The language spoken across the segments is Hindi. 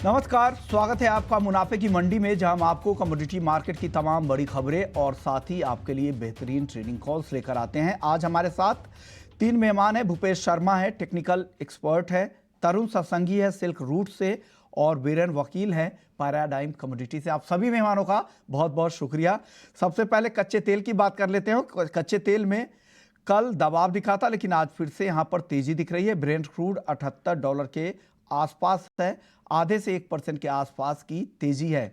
नमस्कार, स्वागत है आपका मुनाफे की मंडी में, जहां हम आपको कमोडिटी मार्केट की तमाम बड़ी खबरें और साथ ही आपके लिए बेहतरीन ट्रेडिंग कॉल्स लेकर आते हैं। आज हमारे साथ 3 मेहमान हैं। भूपेश शर्मा है, टेक्निकल एक्सपर्ट है, तरुण सत्संगी है सिल्क रूट से, और बीरेन वकील है पैराडाइम कमोडिटी से। आप सभी मेहमानों का बहुत बहुत शुक्रिया। सबसे पहले कच्चे तेल की बात कर लेते हैं। कच्चे तेल में कल दबाव दिखा था, लेकिन आज फिर से यहां पर तेजी दिख रही है। ब्रेंट क्रूड $78 के आसपास है, आधे से 1% के आसपास की तेजी है।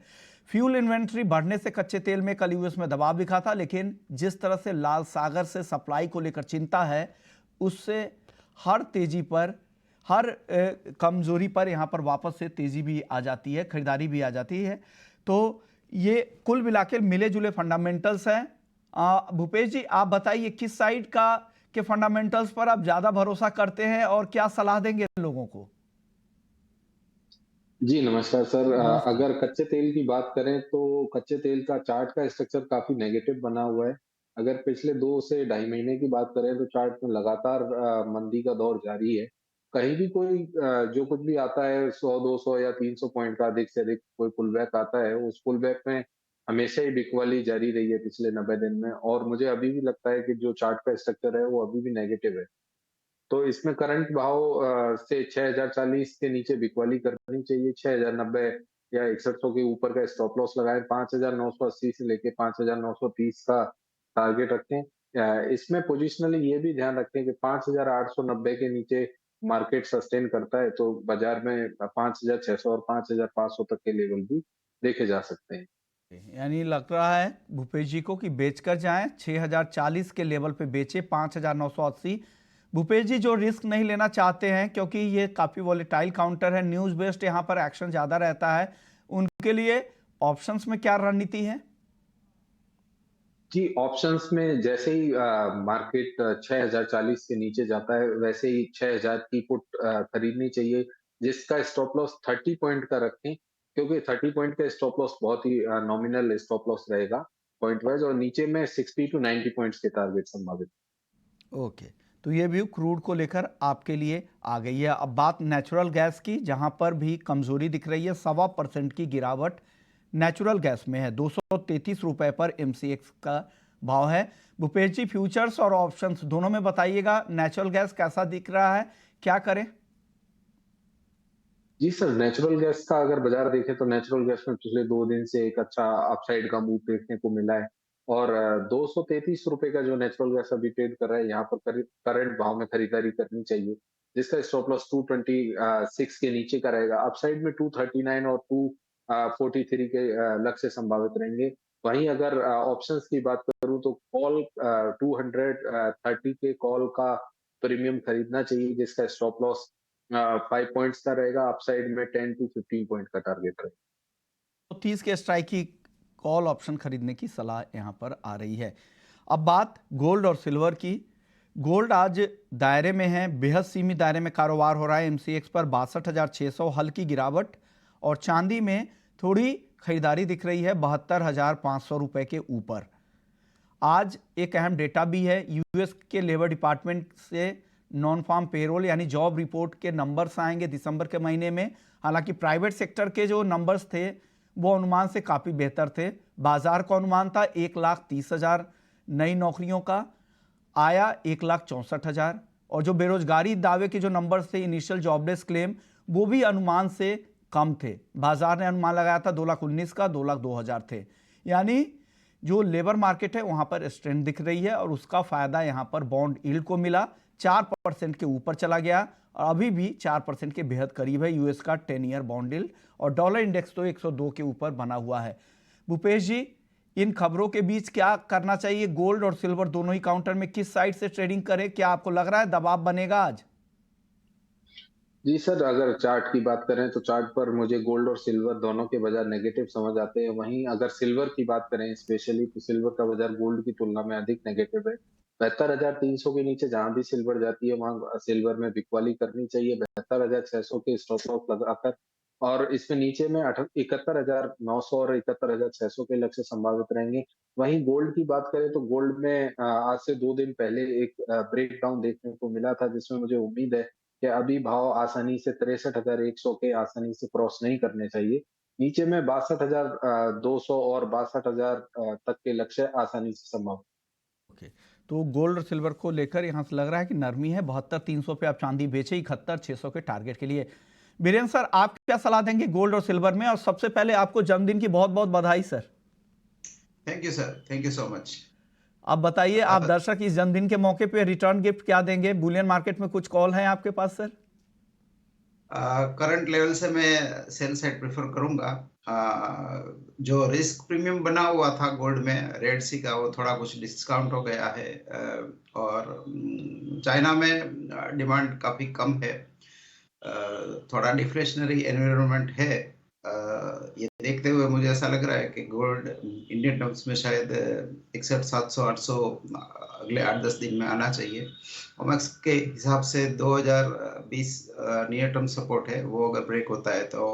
फ्यूल इन्वेंट्री बढ़ने से कच्चे तेल में कल यूएस में दबाव दिखा था, लेकिन जिस तरह से लाल सागर से सप्लाई को लेकर चिंता है, उससे हर तेजी पर, हर कमजोरी पर यहां पर वापस से तेजी भी आ जाती है, खरीदारी भी आ जाती है। तो ये कुल मिलाकर मिले जुले फंडामेंटल्स हैं। भूपेश जी, आप बताइए किस साइड का के फंडामेंटल्स पर आप ज्यादा भरोसा करते हैं और क्या सलाह देंगे लोगों को? जी, नमस्कार सर। नमस्कार। अगर कच्चे तेल की बात करें तो कच्चे तेल का चार्ट का स्ट्रक्चर काफ़ी नेगेटिव बना हुआ है। अगर पिछले 2 से ढाई महीने की बात करें तो चार्ट में लगातार मंदी का दौर जारी है। कहीं भी कोई जो कुछ भी आता है 100, 200 या 300 पॉइंट का अधिक से अधिक कोई पुलबैक आता है, उस पुलबैक में हमेशा ही बिकवाली जारी रही है पिछले 90 दिन में, और मुझे अभी भी लगता है कि जो चार्ट का स्ट्रक्चर है वो अभी भी नेगेटिव है। तो इसमें करंट भाव से 6040 के नीचे बिकवाली करनी चाहिए। 6090 या 6100 के ऊपर का स्टॉप लॉस लगाएं। 5980 से लेके 5930 का टारगेट रखें। इसमें पोजिशनली ये भी ध्यान रखें कि 5890 के नीचे मार्केट सस्टेन करता है तो बाजार में 5600 और 5500 तक के लेवल भी देखे जा सकते हैं। यानी लग रहा है भूपेश जी को कि बेचकर जाएं, 6040 के लेवल पे बेचे 5980। भूपेश जी, जो रिस्क नहीं लेना चाहते हैं, क्योंकि ये काफी वॉलेटाइल काउंटर है, न्यूज बेस्ड यहाँ पर एक्शन ज्यादा रहता है, उनके लिए ऑप्शंस में क्या रणनीति है? जी, ऑप्शंस में जैसे ही मार्केट 6040 के नीचे जाता है, वैसे ही 6000 की पुट खरीदनी चाहिए, जिसका स्टॉप लॉस 30 पॉइंट का रखें, क्योंकि 30 पॉइंट का स्टॉप लॉस बहुत ही नॉमिनल स्टॉप लॉस रहेगा पॉइंट वाइज, और नीचे में 60 टू 90 पॉइंट्स के टारगेट संभावित। ओके, तो ये व्यू क्रूड को लेकर आपके लिए आ गई है। अब बात नेचुरल गैस की, जहां पर भी कमजोरी दिख रही है। 1.25% की गिरावट नेचुरल गैस में है। ₹233 पर एमसीएक्स का भाव है। भूपेश जी, फ्यूचर्स और ऑप्शंस दोनों में बताइएगा, नेचुरल गैस कैसा दिख रहा है, क्या करें? जी सर, नेचुरल गैस का अगर बाजार देखें तो नेचुरल गैस में पिछले 2 दिन से एक अच्छा अपसाइड का मूव देखने को मिला है, और ₹233 का जो नेचुरल गैस अभी ट्रेड कर रहा है, यहाँ पर करीब करंट भाव में खरीदारी करनी चाहिए, जिसका स्टॉप लॉस 226 के नीचे का रहेगा। अपसाइड में 239 और 243 के लक्ष्य संभावित रहेंगे। वहीं अगर ऑप्शंस की बात करूँ तो कॉल 230 के कॉल का प्रीमियम खरीदना चाहिए, जिसका स्टॉप लॉस 5 पॉइंट्स का रहेगा। अपसाइड में 10 टू 15 पॉइंट का टारगेट रहेगा। तो 30 के स्ट्राइक की कॉल ऑप्शन खरीदने की सलाह यहां पर आ रही है। अब बात गोल्ड और सिल्वर की। गोल्ड आज दायरे में है, बेहद सीमित दायरे में कारोबार हो रहा है। एमसीएक्स पर 62,600, हल्की गिरावट। और चांदी में थोड़ी खरीदारी दिख रही है, 72,500 रुपए के ऊपर। आज एक अहम डेटा भी है, यूएस के लेबर डिपार्टमेंट से नॉन फार्म पेरोल यानी जॉब रिपोर्ट के नंबर्स आएंगे दिसंबर के महीने में। हालांकि प्राइवेट सेक्टर के जो नंबर्स थे वो अनुमान से काफ़ी बेहतर थे। बाजार का अनुमान था 1,30,000 नई नौकरियों का, आया 1,64,000। और जो बेरोजगारी दावे के जो नंबर्स थे, इनिशियल जॉबलेस क्लेम, वो भी अनुमान से कम थे। बाजार ने अनुमान लगाया था 2,19,000 का, 2,02,000 थे। यानी जो लेबर मार्केट है वहां पर स्ट्रेंथ दिख रही है, और उसका फायदा यहां पर बॉन्ड यील्ड को मिला। 4% के ऊपर चला गया, और अभी भी 4% के बेहद करीब है यूएस का 10 ईयर बॉन्ड यील्ड। और डॉलर इंडेक्स तो 102 के ऊपर बना हुआ है। भूपेश जी, इन खबरों के बीच क्या करना चाहिए? गोल्ड और सिल्वर दोनों ही काउंटर में किस साइड से ट्रेडिंग करें? क्या आपको लग रहा है दबाव बनेगा आज? जी सर, अगर चार्ट की बात करें तो चार्ट पर मुझे गोल्ड और सिल्वर दोनों के बाजार नेगेटिव समझ आते हैं। वहीं अगर सिल्वर की बात करें स्पेशली, तो सिल्वर का बाजार गोल्ड की तुलना में अधिक नेगेटिव है। 72,300 के नीचे जहां भी सिल्वर जाती है वहां सिल्वर में बिकवाली करनी चाहिए। 72,600 के स्टॉप लॉस लगाकर, और इसमें नीचे में 71,900 और 71,600 के लक्ष्य संभावित रहेंगे। वहीं गोल्ड की बात करें तो गोल्ड में आज से 2 दिन पहले एक ब्रेक डाउन देखने को मिला था, जिसमें मुझे उम्मीद है कि अभी भाव आसानी से 63,100 के आसानी से क्रॉस नहीं करने चाहिए। नीचे में 62,200 और 62,000 तक के लक्ष्य आसानी से संभव। ओके, तो गोल्ड और सिल्वर को लेकर यहाँ से लग रहा है कि नरमी है। 72,300 पे आप चांदी बेचे, 71,600 के टारगेट के लिए। बीरेंद्र सर, आप क्या सलाह देंगे गोल्ड और सिल्वर में? और सबसे पहले आपको जन्मदिन की बहुत बहुत बधाई sir. Thank you sir, thank you so much. आप बताइए, आप दर्शक इस जन्मदिन के मौके पे रिटर्न गिफ्ट क्या देंगे? बुलियन मार्केट में कुछ कॉल है आपके पास सर? करंट लेवल से मैं सेल साइड प्रेफर करूंगा। जो रिस्क प्रीमियम बना हुआ था गोल्ड में रेड सी का, वो थोड़ा कुछ डिस्काउंट हो गया है। और चाइना में डिमांड काफ़ी कम है। थोड़ा डिफ्लेशनरी एनवायरनमेंट है। ये देखते हुए मुझे ऐसा लग रहा है कि गोल्ड इंडियन टर्म्स में शायद 61,700-800 अगले 8-10 दिन में आना चाहिए। ओमेक्स के हिसाब से 2020 नियर टर्म सपोर्ट है, वो अगर ब्रेक होता है तो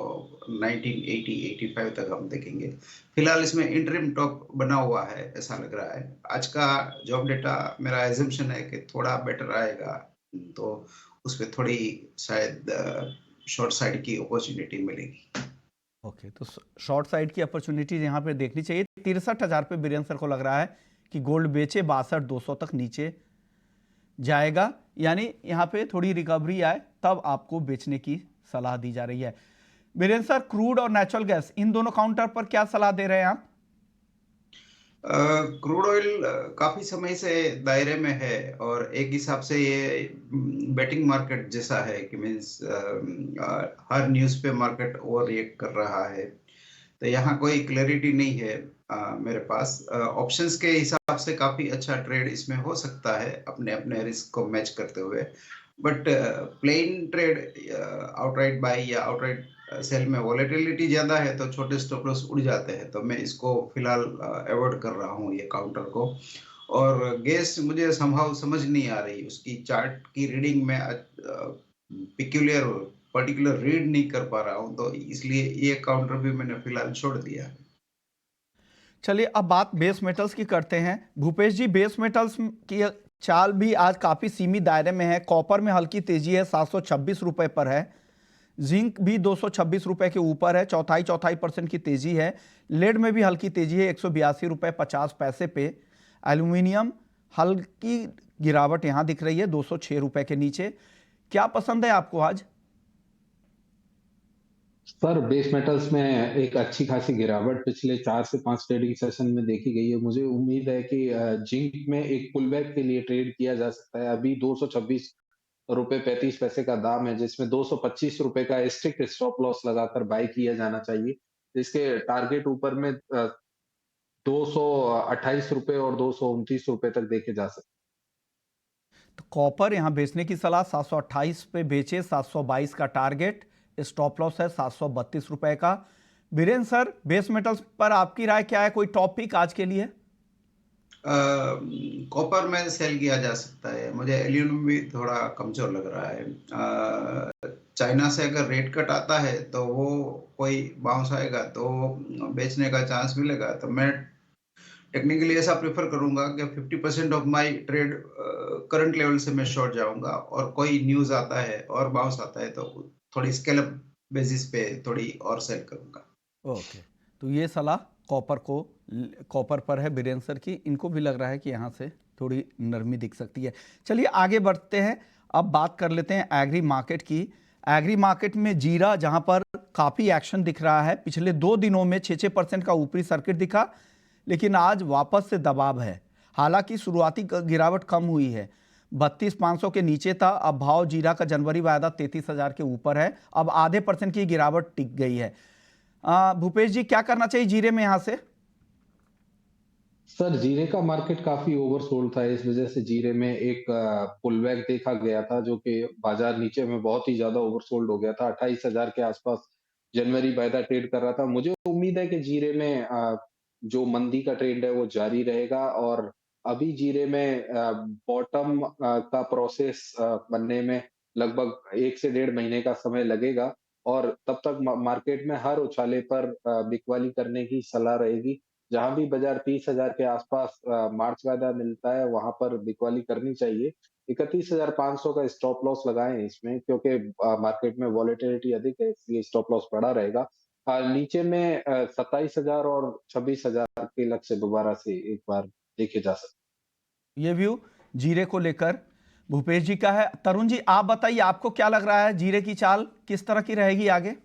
1980-85 तक हम देखेंगे। फिलहाल इसमें इंटरिम टॉप बना हुआ है ऐसा लग रहा है। आज का जॉब डेटा मेरा एजम्पशन है कि थोड़ा बेटर आएगा, तो उस पर थोड़ी शायद शॉर्ट साइड की अपॉर्चुनिटी मिलेगी। ओके, तो शॉर्ट साइड की अपॉर्चुनिटीज यहाँ पे देखनी चाहिए। 63,000 पे बीरेंद्र सर को लग रहा है कि गोल्ड बेचे, 62,200 तक नीचे जाएगा, यानी यहाँ पे थोड़ी रिकवरी आए तब आपको बेचने की सलाह दी जा रही है। बीरेंद्र सर, क्रूड और नेचुरल गैस, इन दोनों काउंटर पर क्या सलाह दे रहे हैं आप? क्रूड ऑयल काफी समय से दायरे में है और एक हिसाब से ये बेटिंग मार्केट जैसा है कि मीन्स हर न्यूज़ पे मार्केट ओवर रिएक्ट कर रहा है। तो यहाँ कोई क्लैरिटी नहीं है मेरे पास। ऑप्शंस के हिसाब से काफी अच्छा ट्रेड इसमें हो सकता है अपने अपने रिस्क को मैच करते हुए। But plain trade outright buy या आउटराइट सेल में वॉलेटिलिटी ज्यादा है तो छोटे स्टॉप लॉस उड़ जाते हैं, तो मैं इसको फिलहाल अवॉइड कर रहा हूँ ये काउंटर को। और गैस मुझे संभव समझ नहीं आ रही, उसकी चार्ट की रीडिंग में पिक्यूलियर पर्टिकुलर रीड नहीं कर पा रहा हूँ, तो इसलिए ये काउंटर भी मैंने फिलहाल छोड़ दिया है। चलिए, अब बात बेस मेटल्स की करते हैं। भूपेश जी, बेस मेटल्स की चाल भी आज काफी सीमित दायरे में है। कॉपर में हल्की तेजी है, 726 रुपए पर है। जिंक भी 226 रुपए के ऊपर है, चौथाई चौथाई परसेंट की तेजी है। लेड में भी हल्की तेजी है, 182 रुपए 50 पैसे पे। एल्यूमिनियम हल्की गिरावट यहां दिख रही है, 206 रुपए के नीचे। क्या पसंद है आपको आज? सर, बेस मेटल्स में एक अच्छी खासी गिरावट पिछले 4 से 5 ट्रेडिंग सेशन में देखी गई है। मुझे उम्मीद है कि जिंक में एक पुलबैक के लिए ट्रेड किया जा सकता है। अभी 226 रुपए 35 पैसे का दाम है, जिसमें 225 रुपए का स्ट्रिक्ट स्टॉप लॉस लगाकर बाय किया जाना चाहिए। इसके टारगेट ऊपर में 228 रुपए और 229 रुपए तक देखे जा सकते तो कॉपर यहां बेचने की सलाह, 728 पे बेचे, 722 का टारगेट। स्टॉप लॉस है 732 रुपए का। बीरेन सर, बेस मेटल्स पर आपकी राय क्या है? कोई टॉपिक आज के लिए? कॉपर में सेल किया जा सकता है। मुझे एल्यूमिनियम भी थोड़ा कमजोर लग रहा है। चाइना से अगर रेट कट आता है तो वो कोई बाउंस आएगा तो बेचने का चांस मिलेगा, तो मैं टेक्निकली ऐसा प्रेफर करूंगा कि 50% of my trade current level से मैं शॉर्ट जाऊंगा, और कोई न्यूज आता है और बाउंस आता है तो थोड़ी स्केल अप बेसिस पे थोड़ी और सेल करूंगा। ओके, तो ये सलाह कॉपर पर है बीरेन सर की। इनको भी लग रहा है कि यहाँ से थोड़ी नरमी दिख सकती है। चलिए आगे बढ़ते हैं। अब बात कर लेते हैं एग्री मार्केट की। एग्री मार्केट में जीरा, जहां पर काफ़ी एक्शन दिख रहा है। पिछले 2 दिनों में 6% का ऊपरी सर्किट दिखा, लेकिन आज वापस से दबाव है। हालांकि शुरुआती गिरावट कम हुई है, 32,500 के नीचे था। अब भाव जीरा का जनवरी वायदा 33,000 के ऊपर है। अब आधे % की गिरावट टिक गई है। भूपेश जी, क्या करना चाहिए जीरे में यहां से? सर, जीरे का मार्केट काफी ओवरसोल्ड था। इस वजह से जीरे में एक पुलबैक देखा गया था, जो कि बाजार नीचे में बहुत ही ज्यादा ओवरसोल्ड हो गया था। 28,000 के आसपास जनवरी वायदा ट्रेड कर रहा था। मुझे उम्मीद है कि जीरे में जो मंदी का ट्रेंड है वो जारी रहेगा, और अभी जीरे में बॉटम का प्रोसेस बनने में लगभग 1 से 1.5 महीने का समय लगेगा, और तब तक मार्केट में हर उछाले पर बिकवाली करने की सलाह रहेगी। जहां भी बाजार 30,000 के आसपास मार्च वायदा मिलता है, वहां पर बिकवाली करनी चाहिए। 31,500 का स्टॉप लॉस लगाएं इसमें, क्योंकि मार्केट में वॉलेटिलिटी अधिक है, इसलिए स्टॉप लॉस बड़ा रहेगा। नीचे में 27,000 और 26,000 के लक्ष्य दोबारा से एक बार देखे जा सकते ये व्यू जीरे को लेकर भूपेश जी का है। तरुण जी, आप बताइए, आपको क्या लग रहा है, जीरे की चाल किस तरह की रहेगी आगे?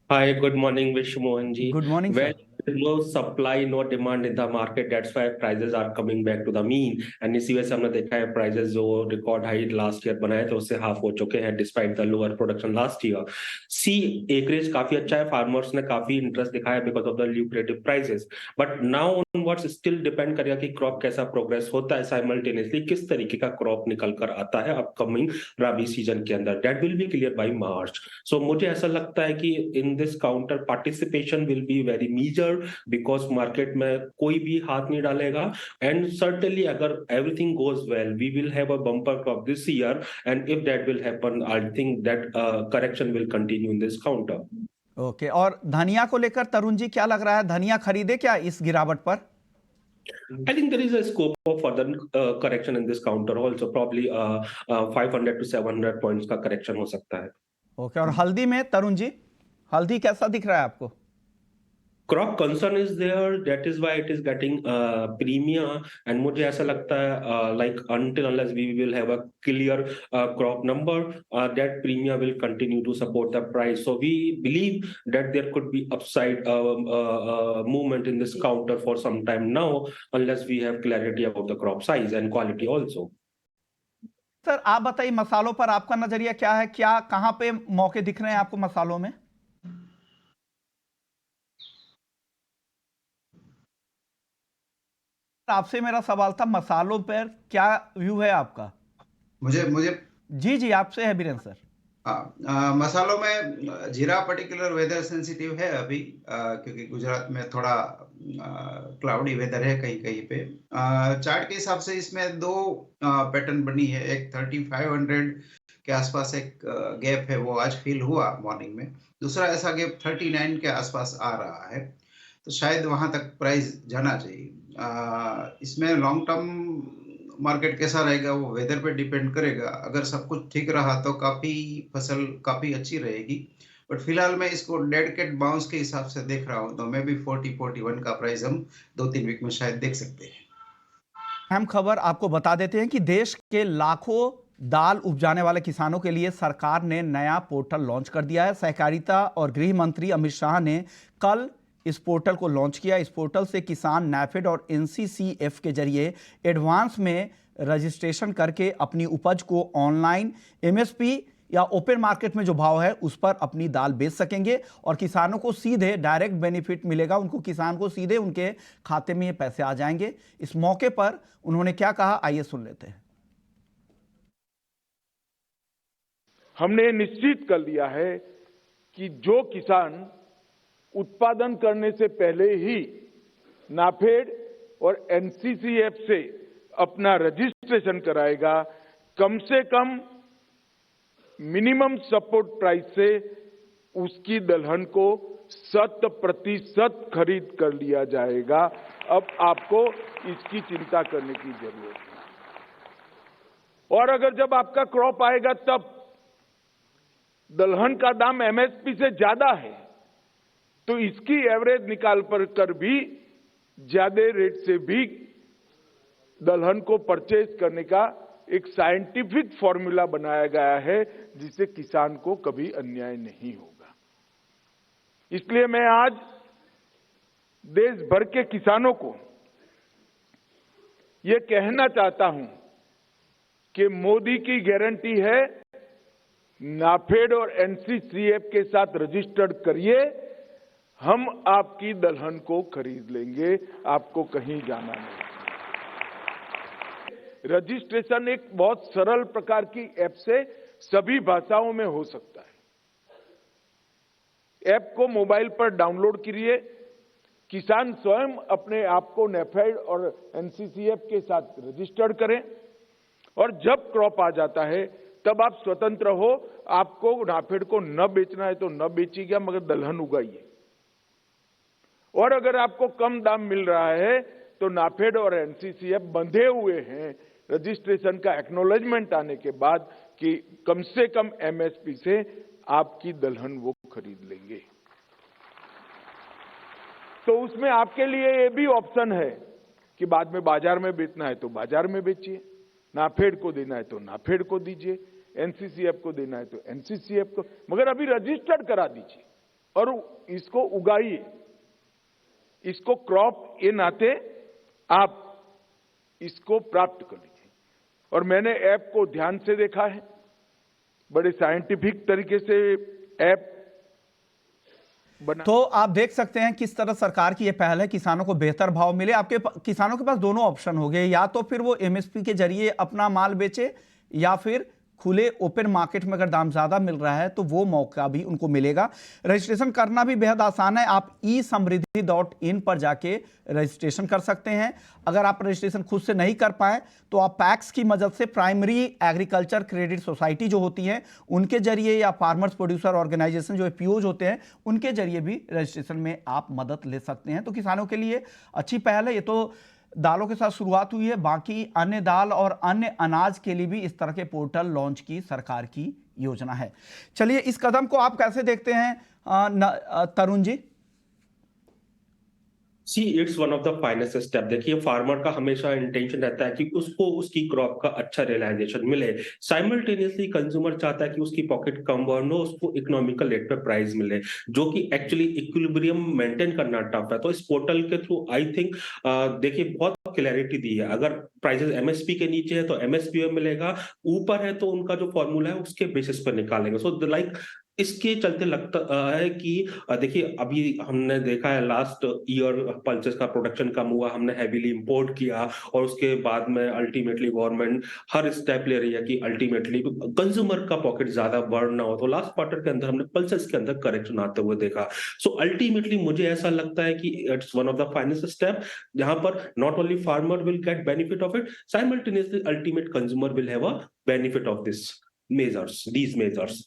Hi, good morning, Vishnu Mohan ji. Good morning Well, sir. there's no supply, no demand in the market. That's why prices are coming back to the mean. And इसी वजह से हमने देखा है prices जो record high last year बनाए थे उससे half हो चुके हैं despite the lower production last year. C acreage काफी अच्छा है, farmers ने काफी interest दिखाया because of the lucrative prices. But now onwards still depend करेगा कि crop कैसा progress होता है simultaneously, किस तरीके का crop निकल कर आता है upcoming rabi season के अंदर. That will be clear by March. So मुझे ऐसा लगता है कि in this counter participation will be very major because market में कोई भी हाथ नहीं डालेगा and certainly अगर everything goes well we will have a bumper crop this year and if that will happen I think that correction will continue in this counter. Okay, और धनिया को लेकर तरुण जी क्या लग रहा है, धनिया खरीदे क्या इस गिरावट पर? I think there is a scope of further correction in this counter also, probably 500 to 700 points का correction हो सकता है. ओके, और हल्दी में तरुण जी, हल्दी कैसा दिख रहा है आपको? Crop concern is there, that is why it is getting premium and मुझे ऐसा लगता है like until unless we will have a clear crop number that premium will continue to support the price. So we believe that there could be upside movement in this counter for some time now unless we have clarity about the crop size and quality also. Sir आप बताइए, मसालों पर आपका नजरिया क्या है, क्या कहां पे मौके दिख रहे हैं आपको मसालों में? आपसे मेरा सवाल था, मसालों पर क्या व्यू है आपका? मुझे मुझे जी जी, आपसे है बीरेन सर। मसालों में जीरा पर्टिकुलर वेदर सेंसिटिव है अभी, क्योंकि गुजरात में थोड़ा क्लाउडी वेदर है कहीं कहीं पे। चार्ट के हिसाब से इसमें दो पैटर्न बनी है, एक 3500 के आसपास एक गैप है, वो आज फिल हुआ मॉर्निंग में। दूसरा ऐसा गैप 39 के आसपास आ रहा है, तो शायद वहां तक प्राइस जाना चाहिए। इसमें लॉन्ग टर्म मार्केट कैसा रहेगा वो वेदर पे डिपेंड करेगा। अगर सब कुछ ठीक रहा तो फसल काफी अच्छी रहेगी, बट फिलहाल मैं इसको डेड कैट बाउंस के हिसाब से देख रहा हूं, तो मैं भी 40-41 का प्राइस हम 2-3 वीक में शायद देख सकते हैं। अहम खबर आपको बता देते हैं कि देश के लाखों दाल उपजाने वाले किसानों के लिए सरकार ने नया पोर्टल लॉन्च कर दिया है। सहकारिता और गृह मंत्री अमित शाह ने कल इस पोर्टल को लॉन्च किया। इस पोर्टल से किसान नैफेड और एनसीसीएफ के जरिए एडवांस में रजिस्ट्रेशन करके अपनी उपज को ऑनलाइन एमएसपी या ओपन मार्केट में जो भाव है उस पर अपनी दाल बेच सकेंगे और किसानों को सीधे डायरेक्ट बेनिफिट मिलेगा। उनको किसान को सीधे उनके खाते में ये पैसे आ जाएंगे। इस मौके पर उन्होंने क्या कहा, आइए सुन लेते हैं। हमने निश्चित कर लिया है कि जो किसान उत्पादन करने से पहले ही नाफेड और एनसीसीएफ से अपना रजिस्ट्रेशन कराएगा, कम से कम मिनिमम सपोर्ट प्राइस से उसकी दलहन को 100% खरीद कर लिया जाएगा। अब आपको इसकी चिंता करने की जरूरत नहीं। और अगर जब आपका क्रॉप आएगा तब दलहन का दाम एमएसपी से ज्यादा है, तो इसकी एवरेज निकाल कर भी ज्यादा रेट से भी दलहन को परचेज करने का एक साइंटिफिक फॉर्मूला बनाया गया है, जिससे किसान को कभी अन्याय नहीं होगा। इसलिए मैं आज देश भर के किसानों को ये कहना चाहता हूं कि मोदी की गारंटी है, नाफेड और एनसीसीएफ के साथ रजिस्टर्ड करिए, हम आपकी दलहन को खरीद लेंगे, आपको कहीं जाना नहीं। रजिस्ट्रेशन एक बहुत सरल प्रकार की ऐप से सभी भाषाओं में हो सकता है। ऐप को मोबाइल पर डाउनलोड कीजिए, किसान स्वयं अपने आप को नेफेड और एनसीसीएफ के साथ रजिस्टर्ड करें और जब क्रॉप आ जाता है तब आप स्वतंत्र हो। आपको नाफेड को न बेचना है तो न बेचिएगा, मगर दलहन उगाइए। और अगर आपको कम दाम मिल रहा है तो नाफेड और एनसीसीएफ बंधे हुए हैं रजिस्ट्रेशन का एक्नॉलेजमेंट आने के बाद कि कम से कम एमएसपी से आपकी दलहन वो खरीद लेंगे। तो उसमें आपके लिए ये भी ऑप्शन है कि बाद में बाजार में बेचना है तो बाजार में बेचिए, नाफेड को देना है तो नाफेड को दीजिए, एनसीसीएफ को देना है तो एनसीसीएफ को, मगर अभी रजिस्टर्ड करा दीजिए और इसको उगाइए, इसको क्रॉप ये नाते आप इसको प्राप्त कर लीजिए। और मैंने ऐप को ध्यान से देखा है, बड़े साइंटिफिक तरीके से ऐप बना। तो आप देख सकते हैं किस तरह सरकार की यह पहल है, किसानों को बेहतर भाव मिले। आपके किसानों के पास दोनों ऑप्शन हो गए, या तो फिर वो एमएसपी के जरिए अपना माल बेचे, या फिर खुले ओपन मार्केट में अगर दाम ज्यादा मिल रहा है तो वो मौका भी उनको मिलेगा। रजिस्ट्रेशन करना भी बेहद आसान है, आप esamriddhi.in पर जाके रजिस्ट्रेशन कर सकते हैं। अगर आप रजिस्ट्रेशन खुद से नहीं कर पाए तो आप पैक्स की मदद से, प्राइमरी एग्रीकल्चर क्रेडिट सोसाइटी जो होती है उनके जरिए, या फार्मर्स प्रोड्यूसर ऑर्गेनाइजेशन जो पीओज होते हैं उनके जरिए भी रजिस्ट्रेशन में आप मदद ले सकते हैं। तो किसानों के लिए अच्छी पहल है। ये तो दालों के साथ शुरुआत हुई है, बाकी अन्य दाल और अन्य अनाज के लिए भी इस तरह के पोर्टल लॉन्च की सरकार की योजना है। चलिए, इस कदम को आप कैसे देखते हैं Tarun ji? See it's one of the finest step. देखिए, फार्मर का हमेशा इंटेंशन रहता है कि उसको उसकी क्रॉप का अच्छा रियलाइजेशन मिले। साइमल्टेनियसली कंज्यूमर चाहता है कि उसकी पॉकेट कम बर्न हो, उसको इकोनॉमिकल रेट पे प्राइस मिले, जो कि एक्चुअली इक्विलिब्रियम मेंटेन करना टफ है। तो इस पोर्टल के थ्रू आई थिंक देखिए बहुत क्लैरिटी दी है। अगर प्राइसेस एमएसपी के नीचे है तो एमएसपी में मिलेगा, ऊपर है तो उनका जो फॉर्मूला है उसके बेसिस पर निकालेंगे। सो लाइक इसके चलते लगता है कि देखिए अभी हमने देखा है लास्ट ईयर पल्सेस का प्रोडक्शन कम हुआ, हमने हैवीली इंपोर्ट किया, और उसके बाद में अल्टीमेटली गवर्नमेंट हर स्टेप ले रही है कि अल्टीमेटली कंज्यूमर का पॉकेट ज्यादा बर्न ना हो। तो लास्ट क्वार्टर के अंदर हमने पल्सेस के अंदर करेक्शन आते हुए देखा। सो अल्टीमेटली मुझे ऐसा लगता है कि it's one of the finest step, जहां पर not only farmer will get benefit of it, simultaneously ultimate consumer will have a benefit of these measures.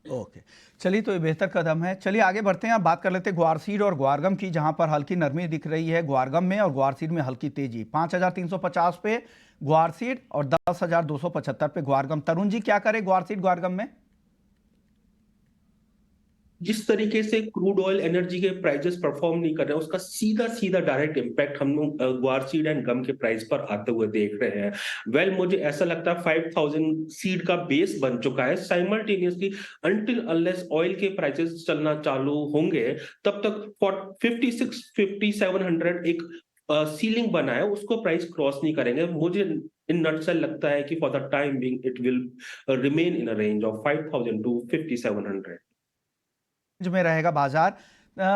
Okay, चलिए, तो ये बेहतर कदम है। चलिए आगे बढ़ते हैं। अब बात कर लेते हैं ग्वार सीड और ग्वारगम की, जहां पर हल्की नरमी दिख रही है ग्वारगम में, और ग्वार सीड में हल्की तेजी। 5350 पे ग्वार सीड और 10,275 पे ग्वारगम। तरुण जी, क्या करे ग्वार सीड ग्वारगम में? जिस तरीके से क्रूड ऑयल एनर्जी के प्राइसेस परफॉर्म नहीं कर रहे हैं, उसका सीधा सीधा डायरेक्ट इंपैक्ट हम लोग ग्वार सीड एंड गम के प्राइस पर आते हुए देख रहे हैं। वेल, मुझे ऐसा लगता है 5000 सीड का बेस बन चुका है। साइमल्टेनियसली अनटिल अनलेस ऑयल के प्राइसेस चलना चालू होंगे, तब तक 56-5700 एक सीलिंग बना है, उसको प्राइस क्रॉस नहीं करेंगे। मुझे इन नटसेल लगता है कि for the time being it will remain in a range of 5000 to 5700 में रहेगा बाजार।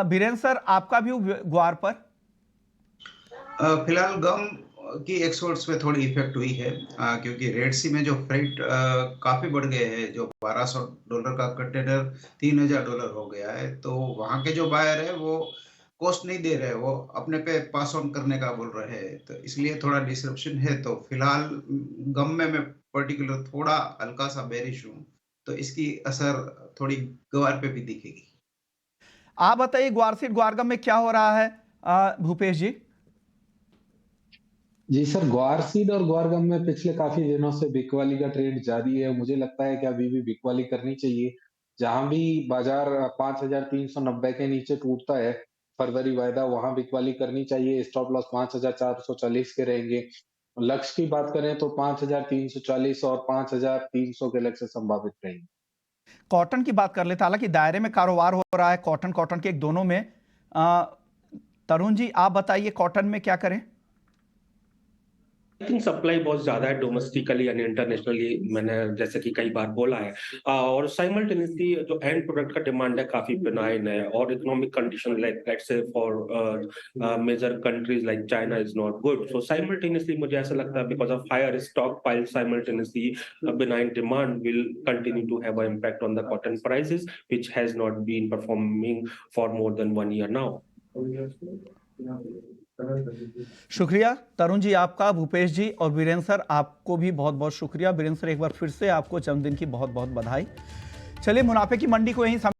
बीरेन सर, आपका व्यू ग्वार पर? फिलहाल गम की एक्सपोर्ट्स पे थोड़ी इफेक्ट हुई है, क्योंकि रेड सी में जो फ्रेट काफी बढ़ गए हैं, जो $1200 का कंटेनर $3000 हो गया है। तो वहां के जो बायर है वो कॉस्ट नहीं दे रहे, वो अपने पे पास ऑन करने का बोल रहे हैं, तो इसलिए थोड़ा डिसरप्शन है। तो फिलहाल गम में मैं पर्टिकुलर थोड़ा हल्का सा बेरिश हूँ, तो इसकी असर थोड़ी ग्वार पे भी दिखेगी। आप बताइए, ग्वार सीड ग्वारगम में क्या हो रहा है भूपेश जी? जी सर, ग्वार सीड और ग्वारगम में पिछले काफी दिनों से बिकवाली का ट्रेंड जारी है। मुझे लगता है कि अभी भी बिकवाली करनी चाहिए। जहां भी बाजार 5390 के नीचे टूटता है फरवरी वायदा, वहां बिकवाली करनी चाहिए। स्टॉप लॉस 5440 के रहेंगे। लक्ष्य की बात करें तो 5340 और 5300 के लक्ष्य संभावित रहेंगे। कॉटन की बात कर लेते हैं, हालांकि दायरे में कारोबार हो रहा है कॉटन के दोनों में। तरुण जी, आप बताइए कॉटन में क्या करें? आई थिंक सप्लाई बहुत ज्यादा है डोमेस्टिकली एंड इंटरनेशनली, मैंने जैसे कि कई बार बोला है, और साइमल्टेनियसली जो एंड प्रोडक्ट का डिमांड है काफी बिनाइन है, और economic condition like let's say for major countries like China is not good. So simultaneously मुझे ऐसा लगता है because of higher stockpile, simultaneously benign demand will continue to have an impact on the cotton prices, which has not been performing for more than 1 year now. शुक्रिया तरुण जी आपका, भूपेश जी और वीरेंद्र सर आपको भी बहुत बहुत शुक्रिया। वीरेंद्र सर, एक बार फिर से आपको जन्मदिन की बहुत बहुत बधाई। चलिए, मुनाफे की मंडी को यहीं